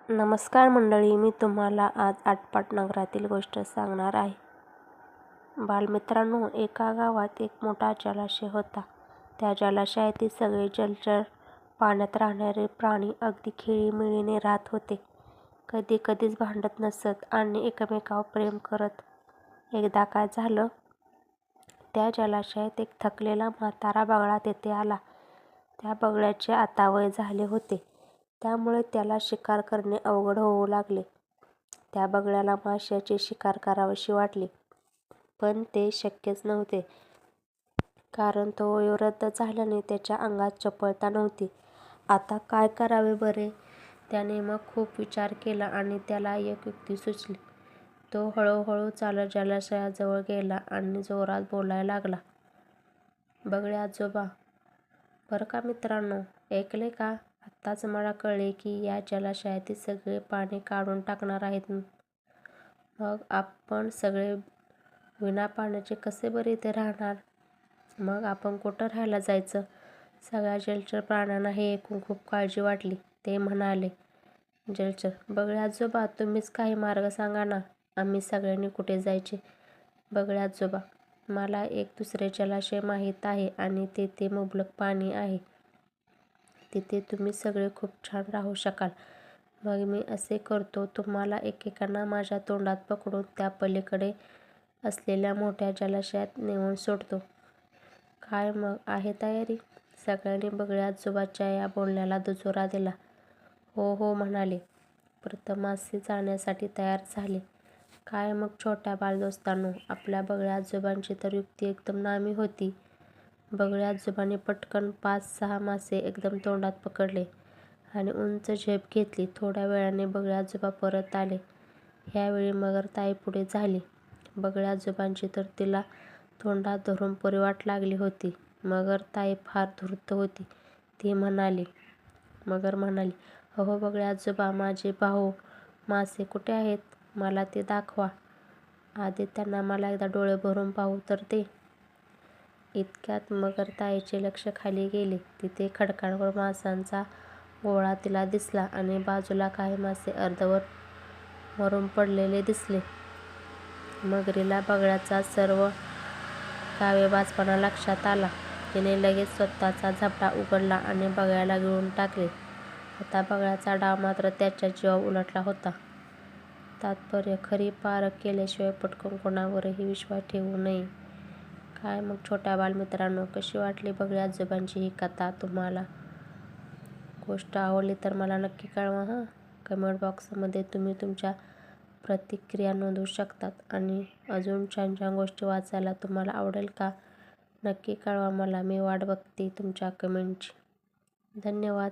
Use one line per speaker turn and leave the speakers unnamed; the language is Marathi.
नमस्कार मंडळी, मी तुम्हाला आज आटपाट नगरातील गोष्ट सांगणार आहे. बालमित्रांनो, एका गावात एक मोठा जलाशय होता. त्या जलाशयातील सगळे जलचर, पाण्यात राहणारे प्राणी अगदी खेळीमेळीने राहत होते. कधी कधीच भांडत नसत आणि एकमेकावर प्रेम करत. एकदा काय झालं, त्या जलाशयात एक थकलेला म्हातारा बगळा तेथे आला. त्या बगळ्याचे आता वय झाले होते, त्यामुळे त्याला शिकार करणे अवघड होऊ लागले. त्या बगळ्याला माशाची शिकार करावीशी वाटली, पण ते शक्यच नव्हते, कारण तो वयोवृद्ध झाल्याने त्याच्या अंगात चपळता नव्हती. आता काय करावे बरे? त्याने मग खूप विचार केला आणि त्याला एक युक्ती सुचली. तो हळूहळू चालत जलाशयाजवळ गेला आणि जोरात बोलायला लागला. बगळे आजोबा, बरं का मित्रांनो, ऐकले का? आत्ताच मला कळले की या जलाशयातील सगळे पाणी काढून टाकणार आहेत. मग आपण सगळे विना पाण्याचे कसे बरे इथे राहणार? मग आपण कुठं राहायला जायचं? सगळ्या जलचर प्राण्यांना हे ऐकून खूप काळजी वाटली. ते म्हणाले, जलचर, बगळे आजोबा, तुम्हीच काही मार्ग सांगा ना. आम्ही सगळ्यांनी कुठे जायचे? बगळे आजोबा, मला एक दुसरे जलाशय माहीत आहे आणि तेथे मुबलक पाणी आहे. तिथे तुम्ही सगळे खूप छान राहू शकाल. मग मी असे करतो, तुम्हाला एकेकांना माझ्या तोंडात पकडून त्या पलीकडे असलेल्या मोठ्या जलाशयात नेऊन सोडतो. काय मग, आहे तयारी? सगळ्यांनी बगळे आजोबाच्या या बोलण्याला दुजोरा दिला. हो हो म्हणाले. प्रथम मासे जाण्यासाठी तयार झाले. काय मग छोट्या बालदोस्तांनो, आपल्या बगळे आजोबांची तर युक्ती एकदम नामी होती. बगळे आजोबांनी पटकन 5-6 मासे एकदम तोंडात पकडले आणि उंच झेप घेतली. थोड्या वेळाने बगळे आजोबा परत आले. ह्यावेळी मगर ताई पुढे झाली. बगळे आजोबांची तर तिला तोंडात धरून पुरी वाट लागली होती. मगर ताई फार धूर्त होती. मगर म्हणाली, अहो बगळे आजोबा, माझे भाऊ मासे कुठे आहेत? मला ते दाखवा. आधी त्यांना मला एकदा डोळे भरून पाहू तर दे. इतक्यात मगर ताईचे लक्ष खाली गेले. तिथे खडकांवर माशांचा गोळा तिला दिसला आणि बाजूला काही मासे अर्धवट मरून पडलेले दिसले. मगरीला बगळ्याचा सर्व कावेबाजपणा लक्षात आला. तिने लगेच स्वतःचा झपटा उघडला आणि बगळ्याला गिळून टाकले. आता बगळ्याचा डाव मात्र त्याच्या जीवावर उलटला होता. तात्पर्य, खरी पारख केल्याशिवाय पटकन कोणावरही विश्वास ठेवू नये. काय मग छोट्या बालमित्रांनो, कशी वाटली बगळे आजोबांची ही कथा तुम्हाला? गोष्ट आवडली तर मला नक्की कळवा हां. कमेंट बॉक्समध्ये तुम्ही तुमच्या प्रतिक्रिया नोंदवू शकतात आणि अजून छान छान गोष्टी वाचायला तुम्हाला आवडेल का? नक्की कळवा मला. मी वाट बघते तुमच्या कमेंटची. धन्यवाद.